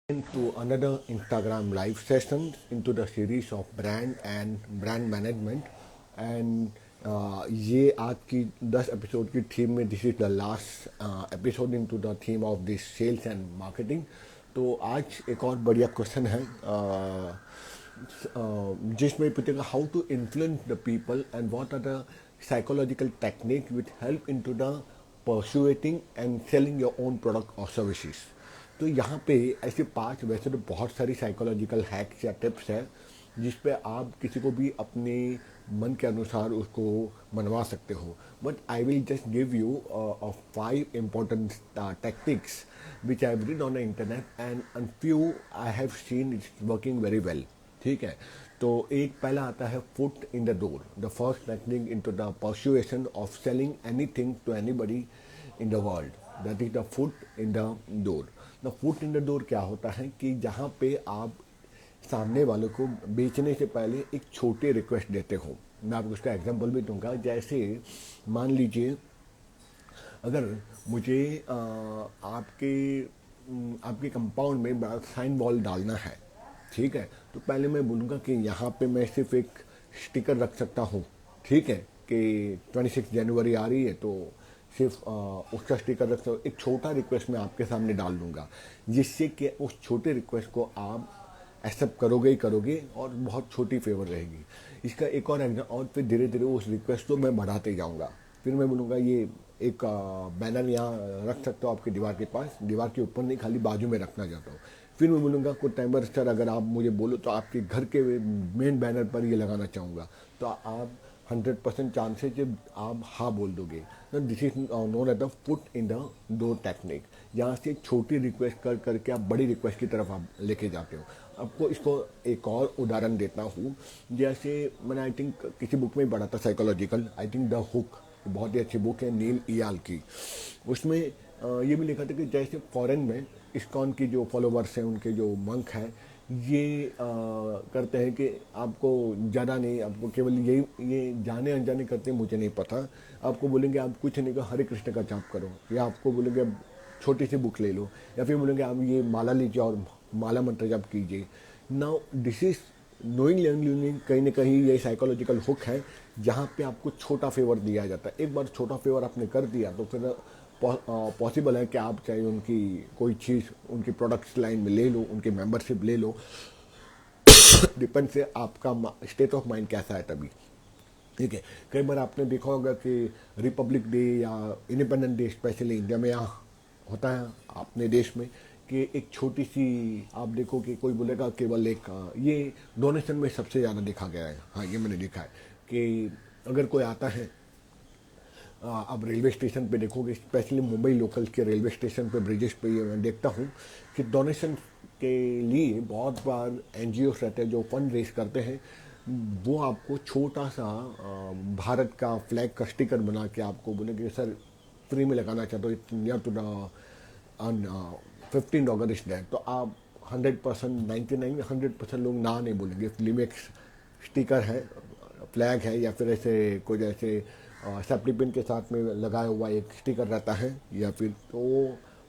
Into another Instagram live session into the series of brand and brand management and ये आज की 10 episode की theme में this is the last episode into the theme of this sales and marketing. तो आज एक और बढ़िया क्वेश्चन है जिसमें पूछेगा how to influence the people and what are the psychological technique which help into the persuading and selling your own product और services. तो यहाँ पे ऐसे पांच वैसे तो बहुत सारी साइकोलॉजिकल हैक्स या टिप्स हैं जिस पे आप किसी को भी अपने मन के अनुसार उसको मनवा सकते हो, but I will just give you 5 important tactics which I have read on the internet and few I have seen it's working very well। ठीक है, तो एक पहला आता है foot in the door, the first technique into the persuasion of selling anything to anybody in the world, that is the foot in the door. The foot in the door क्या होता है कि जहाँ पे आप सामने वालों को बेचने से पहले एक छोटे रिक्वेस्ट देते हो। मैं आपको उसका एग्जांपल भी दूंगा। जैसे मान लीजिए अगर मुझे आपके कंपाउंड में बड़ा साइन वॉल डालना है, ठीक है, तो पहले मैं बोलूँगा कि यहाँ पे मैं सिर्फ एक स्टिकर रख सकता हूँ, ठीक है, कि 26 जनवरी आ रही है तो सिर्फ उसका स्टिकर रख सकता हूँ। एक छोटा रिक्वेस्ट मैं आपके सामने डाल दूँगा जिससे कि उस छोटे रिक्वेस्ट को आप एक्सेप्ट करोगे ही करोगे और बहुत छोटी फेवर रहेगी। इसका एक और एग्जाम, और फिर धीरे धीरे उस रिक्वेस्ट को मैं बढ़ाते जाऊँगा। फिर मैं बोलूँगा ये एक बैनर यहाँ रख सकते हो आपकी दीवार के पास, दीवार के ऊपर नहीं खाली बाजू में रखना चाहता हूँ। फिर मैं बोलूँगा कुछ टाइम पर सर अगर आप मुझे बोलो तो आपके घर के मेन बैनर पर ये लगाना चाहूँगा, तो आप 100% चांसेस जब आप हाँ बोल दोगे। This is known as the foot in the door technique. यहाँ से एक छोटी रिक्वेस्ट कर करके आप बड़ी रिक्वेस्ट की तरफ आप लेके जाते हो। आपको इसको एक और उदाहरण देता हूँ। जैसे मैंने आई थिंक किसी बुक में पढ़ा था psychological, I think the hook, बहुत ही अच्छी बुक है नील इयाल की। उसमें ये भी लिखा था कि जैसे फॉरेन में इस्कॉन की जो फॉलोवर्स हैं, उनके जो मंक हैं, ये करते हैं कि आपको ज़्यादा नहीं, आपको केवल ये जाने अनजाने करते हैं, मुझे नहीं पता। आपको बोलेंगे आप कुछ नहीं करो, हरे कृष्ण का जाप करो, या आपको बोलेंगे आप छोटी सी बुक ले लो, या फिर बोलेंगे आप ये माला लीजिए और माला मंत्र जाप कीजिए। Now this is knowing learning, कहीं ना कहीं ये साइकोलॉजिकल हुक है जहाँ पे आपको छोटा फेवर दिया जाता है। एक बार छोटा फेवर आपने कर दिया तो फिर पॉसिबल है कि आप चाहे उनकी कोई चीज़ उनकी प्रोडक्ट्स लाइन में ले लो, उनकी मेंबरशिप ले लो, डिपेंड से आपका स्टेट ऑफ माइंड कैसा है तभी। ठीक है, कई बार आपने देखा होगा कि रिपब्लिक डे या इंडिपेंडेंस डे स्पेशली इंडिया में यहाँ होता है अपने देश में, कि एक छोटी सी आप देखो कि कोई बोलेगा केवल एक ये डोनेशन में सबसे ज़्यादा देखा गया है। हाँ, ये मैंने देखा है कि अगर कोई आता है, अब रेलवे स्टेशन पे देखोगे, स्पेशली मुंबई लोकल के रेलवे स्टेशन पे ब्रिजेस पे ये मैं देखता हूँ कि डोनेशन के लिए बहुत बार एनजीओस रहते हैं जो फंड रेज करते हैं। वो आपको छोटा सा भारत का फ्लैग का स्टिकर बना के आपको बोलेंगे सर फ्री में लगाना चाहते हो near to the 15 August day, तो आप 100%, 99, 100% लोग ना नहीं बोलेंगे। फिल्म एक स्टिकर है, फ्लैग है, या फिर ऐसे कोई जैसे सेफ्टी पिन के साथ में लगाया हुआ एक स्टिकर रहता है, या फिर तो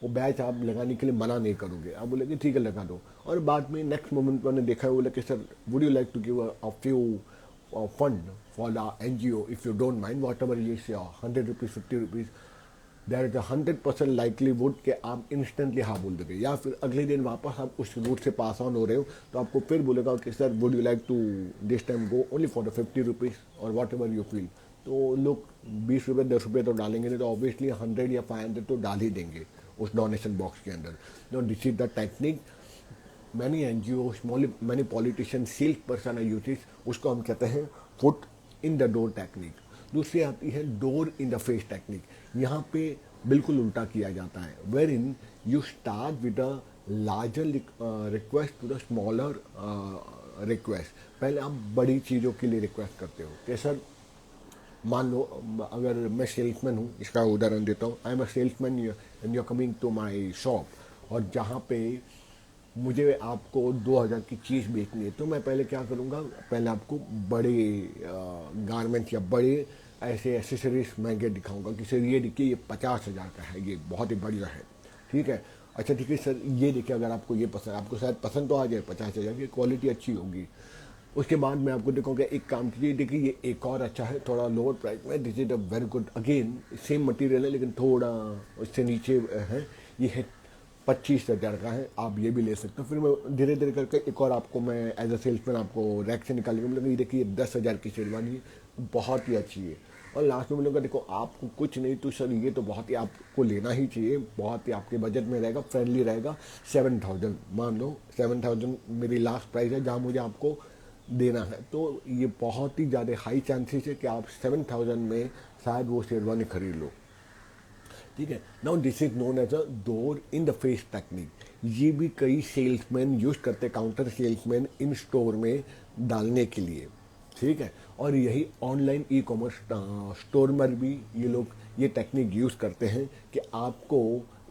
वो बैच आप लगाने के लिए मना नहीं करोगे, आप बोलेंगे ठीक है लगा दो। और बाद में नेक्स्ट मोमेंट मैंने देखा है, बोले कि sir would you like to give a few fund for the NGO if you don't mind, whatever ये 100 rupees 50 rupees, there is 100% likelihood कि आप इंस्टेंटली हाँ बोल दोगे। या फिर अगले दिन वापस आप उस रूट से पास ऑन हो रहे हो तो आपको फिर बोलेगा कि sir would you like to this time go only for the 50 rupees और वॉट एवर यू फील। तो लोग 20 रुपये 10 रुपये तो डालेंगे नहीं, तो ऑब्वियसली 100 या 500 तो डाल ही देंगे उस डोनेशन बॉक्स के अंदर। No, this is the technique many NGO small many politician silk person use, उसको हम कहते हैं foot in the door technique. दूसरी आती है door in the face technique. यहाँ पे बिल्कुल उल्टा किया जाता है, wherein you start with a larger request to the smaller request. पहले आप बड़ी चीज़ों के लिए रिक्वेस्ट करते हो कि सर मान लो अगर मैं सेल्समैन हूँ, इसका उदाहरण देता हूँ, I am a salesman and you are coming to my shop, और जहाँ पे मुझे आपको 2000 की चीज़ बेचनी है, तो मैं पहले क्या करूँगा, पहले आपको बड़े गारमेंट्स या बड़े ऐसे एसेसरीज महंगे दिखाऊंगा कि सर ये देखिए ये 50,000 का है, ये बहुत ही बढ़िया है, ठीक है। अच्छा ठीक है सर, ये देखिए अगर आपको ये पसंद, आपको शायद पसंद तो आ जाए, 50,000 की क्वालिटी अच्छी होगी। उसके बाद मैं आपको देखूँगा, एक काम कीजिए, देखिए ये एक और अच्छा है थोड़ा लोअर प्राइस में, this is a very good, again same material है लेकिन थोड़ा उससे नीचे है। ये है 25,000 का है, आप ये भी ले सकते हो। फिर मैं धीरे धीरे करके एक और आपको मैं एज अ सेल्समैन आपको रैक से निकाल के मिलूंगा, ये देखिए 10,000 की शेरवानी है, बहुत ही अच्छी है। और लास्ट में मिलूंगा, देखो आपको कुछ नहीं तो सर ये तो बहुत ही आपको लेना ही चाहिए, बहुत ही आपके बजट में रहेगा, फ्रेंडली रहेगा। 7,000 मान लो, 7,000 मेरी लास्ट प्राइस है जहाँ मुझे आपको देना है, तो ये बहुत ही ज़्यादा हाई चांसेस है कि आप 7,000 में शायद वो शेरवानी खरीद लो। ठीक है, now this is known as a door in the face technique. ये भी कई सेल्समैन यूज करते, काउंटर सेल्समैन इन स्टोर में डालने के लिए। ठीक है, और यही ऑनलाइन ई कॉमर्स स्टोर में भी ये लोग ये टेक्निक यूज करते हैं कि आपको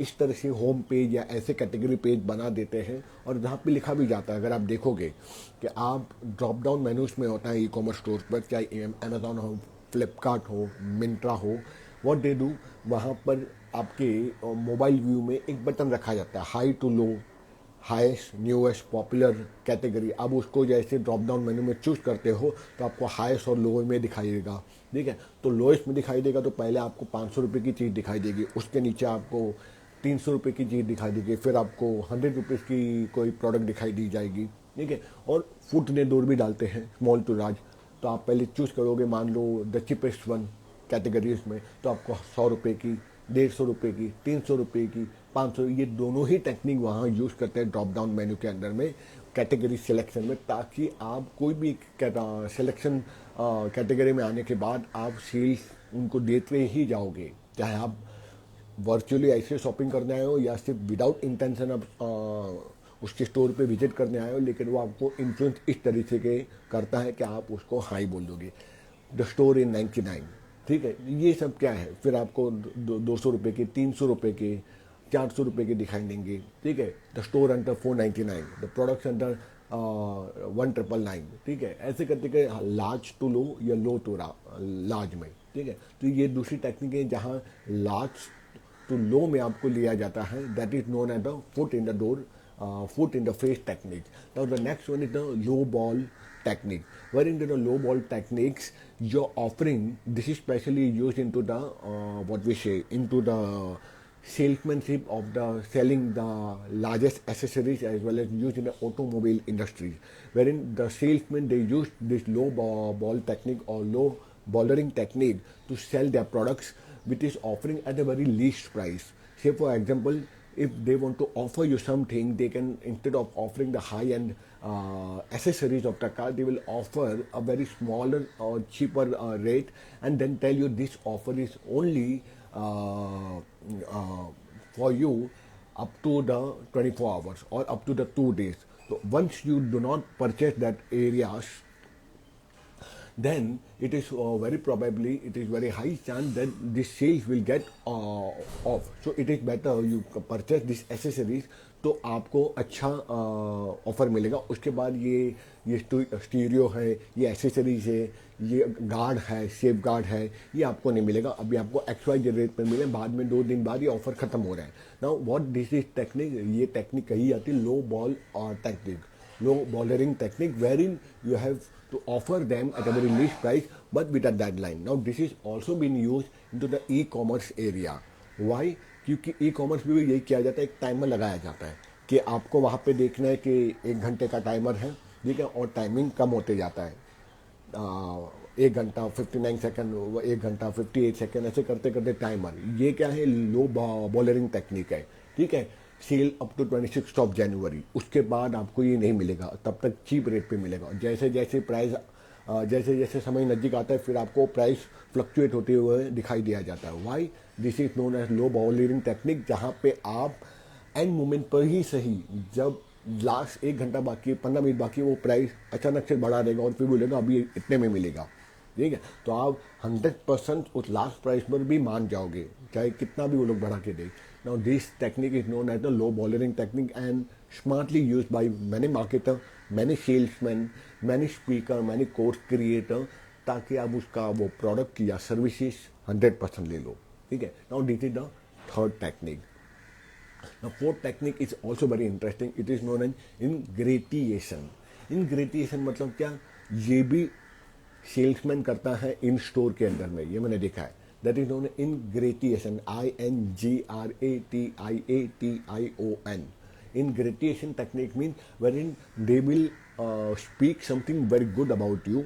इस तरह से होम पेज या ऐसे कैटेगरी पेज बना देते हैं, और जहाँ पे लिखा भी जाता है, अगर आप देखोगे कि आप ड्रॉप डाउन मेन्यूज में होता है ई कॉमर्स स्टोर पर, चाहे अमेजोन हो, फ्लिपकार्ट हो, मिंत्रा हो, व्हाट दे डू, वहाँ पर आपके मोबाइल व्यू में एक बटन रखा जाता है, high to low, highest, newest, popular category. अब उसको जैसे ड्रॉप डाउन मेन्यू में चूज करते हो तो आपको हाईएस्ट और लोएस्ट में दिखाई देगा। ठीक है, तो लोएस्ट में दिखाई देगा तो पहले आपको 500 रुपये की चीज़ दिखाई देगी, उसके नीचे आपको 300 रुपये की चीज़ दिखाई देगी, फिर आपको 100 रुपीज़ की कोई प्रोडक्ट दिखाई दी जाएगी। ठीक है, और फुट ने दूर भी डालते हैं, स्मॉल टू लार्ज। तो आप पहले चूज करोगे, मान लो द चीपेस्ट वन कैटेगरीज में, तो आपको 100 रुपये की, 150 रुपये की, 300 रुपये की, 500, ये दोनों ही टेक्निक वहाँ यूज़ करते हैं ड्रॉप डाउन मेन्यू के अंदर में, कैटेगरी सिलेक्शन में, ताकि आप कोई भी सिलेक्शन कैटेगरी में आने के बाद आप सेल्स उनको देते ही जाओगे, चाहे आप वर्चुअली ऐसे शॉपिंग करने आए हो या सिर्फ विदाउट इंटेंशन आप उसके स्टोर पे विजिट करने आए हो, लेकिन वो आपको इन्फ्लुएंस इस तरीके के करता है कि आप उसको हाई बोल दोगे, द स्टोर इन 99। ठीक है, ये सब क्या है, फिर आपको 200 रुपये के, 300 रुपये के, 400 रुपये के दिखाई देंगे। ठीक है, the store under 499, the products under 1,999। ठीक है, ऐसे करते के लार्ज टू लो या लो टू लार्ज में। ठीक है, तो ये दूसरी टेक्निक है जहाँ लार्ज टू लो में आपको लिया जाता है, that is known as the foot in the door, foot in the face technique. Now the next one is the low ball technique. Wherein the low ball techniques you're offering, this is specially used into the what we say, into the salesmanship of the selling the largest accessories, as well as used in the automobile industry, wherein the salesmen they use this low ball technique or low ballering technique to sell their products, which is offering at a very least price. Say for example, if they want to offer you something, they can, instead of offering the high-end accessories of the car, they will offer a very smaller or cheaper rate, and then tell you this offer is only for you up to the 24 hours or up to the 2 days. So once you do not purchase that areas, then it is very probably, it is very high chance that this sales will get off. So it is better you purchase this accessories, तो आपको अच्छा offer मिलेगा। उसके बाद ये stereo है, ये accessories है, ये गार्ड है, सेफ गार्ड है, ये आपको नहीं मिलेगा, अभी आपको XYZ रेट पर मिले, बाद में 2 दिन बाद ये ऑफर खत्म हो रहा है। Now what this is technique, ये टेक्निक कही जाती है low ball technique, low ballering technique, wherein you have to offer them at a very least price but with a deadline. Now this is also been used into the e-commerce area. Why? क्योंकि e-commerce में भी यही किया जाता है, एक timer लगाया जाता है कि आपको वहाँ पे देखना है कि 1 घंटे का टाइमर है, ठीक है, और टाइमिंग कम होते जाता है, 1 घंटा 59 सेकंड, 1 घंटा 58 सेकंड, ऐसे करते करते टाइमर। ये क्या है, लो बॉलरिंग टेक्निक है। ठीक है, sale up to 26 of January, उसके बाद आपको ये नहीं मिलेगा, तब तक चीप रेट पे मिलेगा। जैसे जैसे प्राइस जैसे जैसे समय नज़दीक आता है, फिर आपको प्राइस फ्लक्चुएट होते हुए दिखाई दिया जाता है। Why? This is known as low ballering technique, जहाँ पे आप एंड मोमेंट पर ही सही, जब लास्ट 1 घंटा बाकी, 15 मिनट बाकी, वो प्राइस अचानक से बढ़ा देगा और फिर बोलेगा अभी इतने में मिलेगा। ठीक है, तो आप 100% उस लास्ट प्राइस पर भी मान जाओगे, चाहे कितना भी वो लोग बढ़ा के दे। Now this technique is known as the low ballering technique and smartly used by many marketer, many salesmen, many speaker, many course creator, ताकि आप उसका वो प्रोडक्ट या सर्विसेज 100% ले लो। ठीक है, now this is the third technique. The fourth technique is also very interesting. It is known as ingratituation. Ingratituation मतलब क्या, ये भी सेल्समैन करता है इन स्टोर के अंदर में, ये मैंने देखा है. That is known ingratituation. INGRATIATION. Ingratituation technique means wherein they will speak something very good about you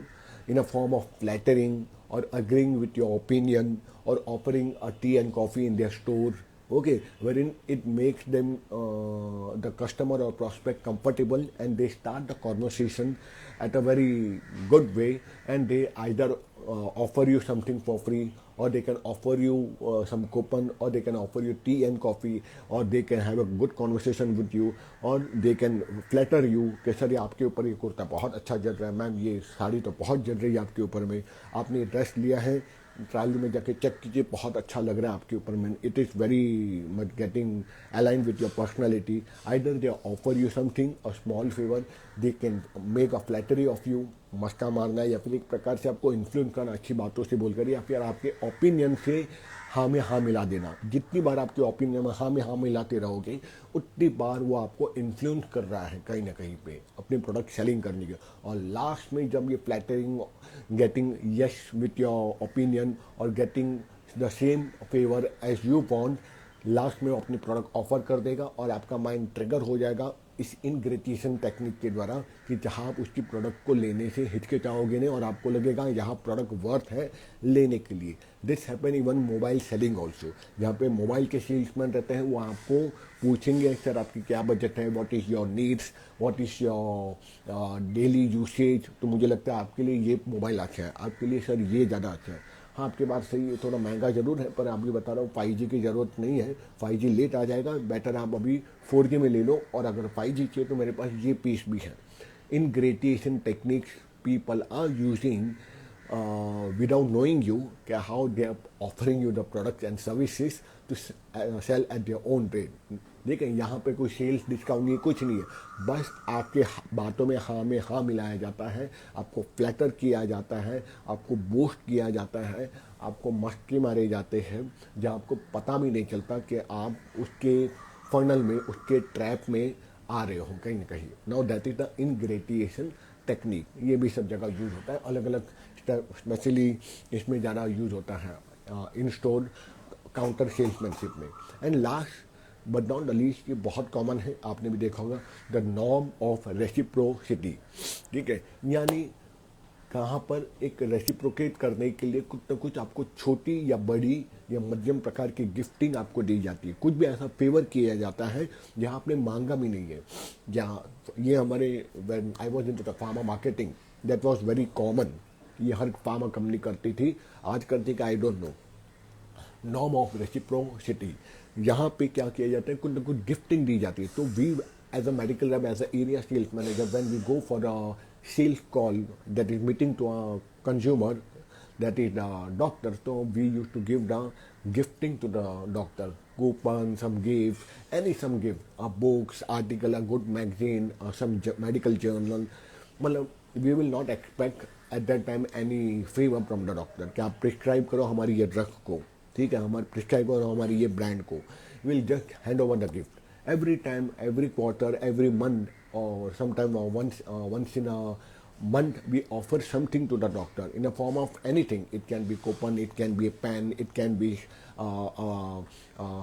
in a form of flattering or agreeing with your opinion or offering a tea and coffee in their store. Okay, wherein it makes them the customer or prospect comfortable, and they start the conversation at a very good way, and they either offer you something for free, or they can offer you some coupon, or they can offer you tea and coffee, or they can have a good conversation with you, or they can flatter you कि sir ये आपके ऊपर ये कुर्ता बहुत अच्छा जल रहा है, मैम ये साड़ी तो बहुत जल रही है आपके ऊपर में, आपने ये ड्रेस लिया है, ट्रायल में जाके चेक कीजिए, बहुत अच्छा लग रहा है आपके ऊपर में, it is very much getting align with your personality. Either they offer you something a small favour, they can make a flattery of you, मस्का मारना, या फिर एक प्रकार से आपको इन्फ्लुएंस करना अच्छी बातों से बोलकर, या फिर आपके ओपिनियन से हाँ में हाँ मिला देना. जितनी बार आपके ओपिनियन में हाँ मिलाते रहोगे, उतनी बार वो आपको इन्फ्लुएंस कर रहा है कहीं ना कहीं पे अपनी प्रोडक्ट सेलिंग करने के. और लास्ट में जब ये flattering, getting yes with your opinion और getting the same favour as you want, last में वो अपनी प्रोडक्ट ऑफर कर देगा और आपका माइंड ट्रिगर हो जाएगा इस इंग्रेटिएशन टेक्निक के द्वारा कि जहाँ आप उसकी प्रोडक्ट को लेने से हिचकिचाओगे नहीं और आपको लगेगा यहाँ प्रोडक्ट वर्थ है लेने के लिए. This happen even mobile selling also. जहाँ पे मोबाइल के सेल्समैन रहते हैं वो आपको पूछेंगे सर आपकी क्या बजट है, what is your needs, what is your daily usage, तो मुझे लगता है आपके लिए ये मोबाइल अच्छा है, आपके लिए सर ये ज़्यादा अच्छा है. हाँ आपके पास सही है, थोड़ा महंगा ज़रूर है, पर अभी बता रहा हूँ 5G की ज़रूरत नहीं है, 5G लेट आ जाएगा, बेटर आप अभी 4G में ले लो, और अगर 5G चाहिए तो मेरे पास ये पीस भी है. Ingratiation techniques people are using without knowing you, how they are offering you the products and services to sell at their own rate. देखें यहाँ पे कोई सेल्स डिस्काउंट नहीं, कुछ नहीं है, बस आपके बातों में हाँ मिलाया जाता है, आपको फ्लैटर किया जाता है, आपको बूस्ट किया जाता है, आपको मस्के मारे जाते हैं, जहाँ आपको पता भी नहीं चलता कि आप उसके फनल में, उसके ट्रैप में आ रहे हो कहीं ना कहीं. Now that is the ingratiation technique. ये भी सब जगह यूज़ होता है, अलग अलग स्पेशली इसमें ज़्यादा यूज़ होता है इन स्टोर काउंटर सेल्समैनशिप में. And last but not the least, ये बहुत कॉमन है, आपने भी देखा होगा, द नॉर्म ऑफ रेसिप्रोसिटी. ठीक है, यानी कहाँ पर एक रेसिप्रोकेट करने के लिए कुछ न कुछ आपको छोटी या बड़ी या मध्यम प्रकार की गिफ्टिंग आपको दी जाती है, कुछ भी ऐसा फेवर किया जाता है जहाँ आपने मांगा भी नहीं है. जहाँ ये हमारे when I was into the pharma marketing, that was very common. ये हर फार्मा कंपनी करती थी, आज करती का I don't know. Norm of reciprocity, यहाँ पे क्या किया जाता है, कुछ न कुछ गिफ्टिंग दी जाती है. तो we as a medical rep, as a area sales manager, when we go for a sales call, that is meeting to a consumer, that is the doctor, so we used to give the gifting to the doctor, coupon, some gift, some gift, books, article, a good magazine, some medical journal. मतलब we will not expect at that time any favor from the doctor कि आप prescribe करो हमारी ये drug को, ठीक है, हमारे प्रिस्क्राइब करो हमारी ये ब्रांड को. Will just hand over the gift every time, every quarter, every month, or sometime once in a month, we offer something to the doctor in the form of anything. It can be coupon, it can be a pen, it can be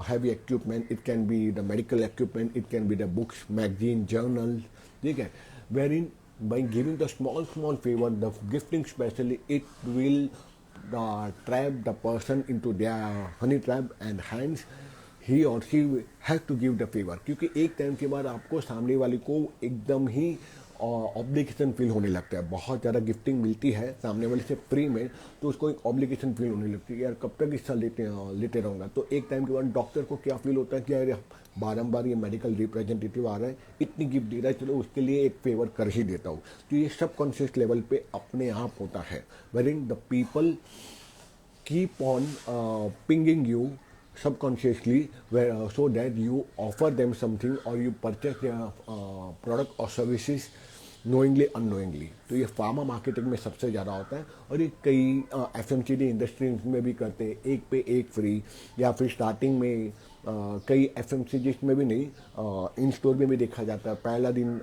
heavy equipment, it can be the medical equipment, it can be the books, magazine, journals. Okay, wherein by giving the small favor, the gifting specially, it will trap the person into their honey trap, and hence he और she have to give the favour. क्योंकि एक time के बाद आपको सामने वाले को एकदम ही ऑब्लिगेशन फील होने लगता है. बहुत ज़्यादा गिफ्टिंग मिलती है सामने वाले से फ्री में, तो उसको एक ऑब्लिगेशन फील होने लगती है, यार कब तक हिस्सा लेते रहूँगा. तो एक टाइम के बाद डॉक्टर को क्या फील होता है कि यार बारंबार ये मेडिकल रिप्रेजेंटेटिव आ रहा है, इतनी गिफ्ट दे रहा है, चलो उसके लिए एक फेवर कर ही देता हूँ. तो ये सब कॉन्शियस लेवल पे अपने आप होता है, wherein the people keep on pinging you subconsciously, so that you offer them something or you purchase their product or services knowingly unknowingly. तो ये फार्मा मार्केटिंग में सबसे ज़्यादा होता है, और ये कई FMCG इंडस्ट्री में भी करते हैं, एक पे एक फ्री, या फिर स्टार्टिंग में कई एफएमसीजी में भी नहीं, इन स्टोर में भी देखा जाता है। पहला दिन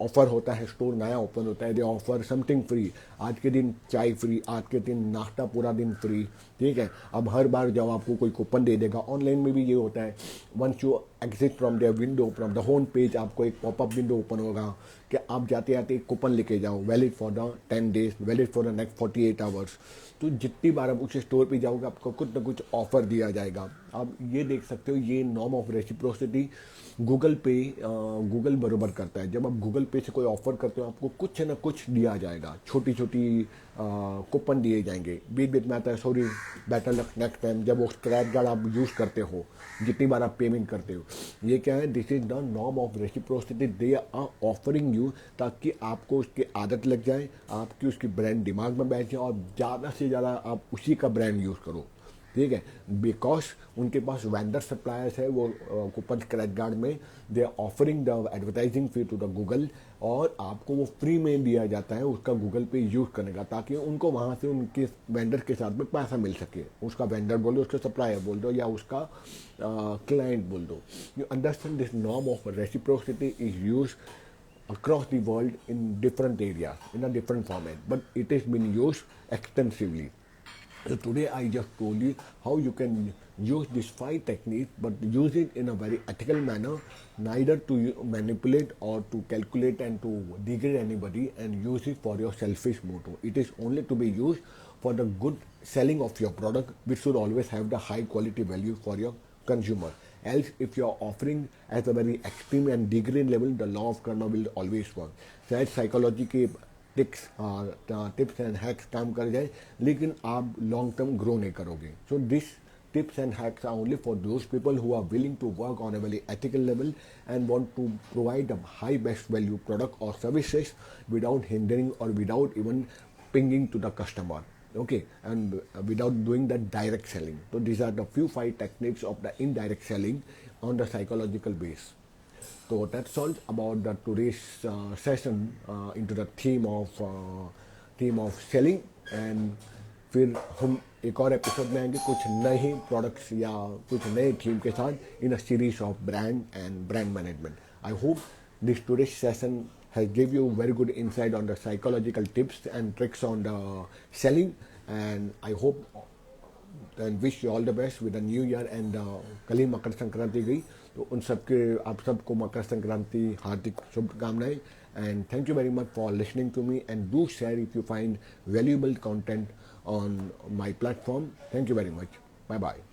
ऑफर होता है, स्टोर नया ओपन होता है, दे ऑफर समथिंग फ्री। आज के दिन चाय फ्री, आज के दिन नाश्ता पूरा दिन फ्री, ठीक है। अब हर बार जब आपको कोई कूपन दे देगा, ऑनलाइन में भी ये होता है। Once you exit from the window, from the home page, आपको एक पॉपअप विंडो ओपन होगा कि आप जाते जाते एक कूपन लेके जाओ, valid for the 10 days, valid for the next 48 hours. तो जितनी बार आप उस स्टोर पे जाओगे, आपको कुछ ना कुछ ऑफर दिया जाएगा। आप ये देख सकते हो, ये नॉर्म ऑफ रेसिप्रोसिटी गूगल पे गूगल बरोबर करता है। जब आप गूगल पे से कोई ऑफर करते हो, आपको कुछ ना कुछ दिया जाएगा, छोटी छोटी कूपन दिए जाएंगे। बीच बीच में आता है sorry better luck next time, जब वो स्क्रैच कार्ड आप यूज़ करते हो, जितनी बार आप पेमेंट करते हो। ये क्या है, this is the norm of reciprocity they are offering you, ताकि आपको उसकी आदत लग जाए, आपकी उसकी ब्रांड दिमाग में बैठ जाए और ज़्यादा से ज़्यादा आप उसी का ब्रांड यूज़ करो, ठीक है। बिकॉज उनके पास वेंडर सप्लायर्स है, वो कूपन स्क्रैच गार्ड में they are offering the advertising fee to the Google, और आपको वो फ्री में दिया जाता है उसका गूगल पे यूज़ करने का, ताकि उनको वहाँ से उनके वेंडर के साथ में पैसा मिल सके। उसका वेंडर बोल दो, उसका सप्लायर बोल दो, या उसका क्लाइंट बोल दो। You understand this norm of reciprocity is use across the world in different areas, in a different format, but it has been used extensively. So today I just told you how you can use these 5 techniques, but use it in a very ethical manner, neither to manipulate or to calculate and to degrade anybody, and use it for your selfish motto. It is only to be used for the good selling of your product, which should always have the high quality value for your consumer. Else, if you are offering at a very extreme and degrade level, the law of karma will always work. शायद psychology के tips and hacks काम कर जाए, लेकिन आप long term grow नहीं करोगे। So this tips and hacks are only for those people who are willing to work on a very ethical level and want to provide a high best value product or services without hindering or without even pinging to the customer, okay, and without doing the direct selling. So these are the few 5 techniques of the indirect selling on the psychological base. So that's all about the today's session into the theme of selling, and फिर हम एक और episode में आएंगे कुछ नए products या कुछ नए थीम के साथ in a series of brand and brand management. I hope this today's session has give you very good insight on the psychological tips and tricks on the selling, and I hope and wish you all the best with the new year. and कल ही मकर संक्रांति गई, तो उन सबके आप सबको मकर संक्रांति हार्दिक शुभकामनाएं. And thank you very much for listening to me, and do share if you find valuable content on my platform. Thank you very much. Bye bye.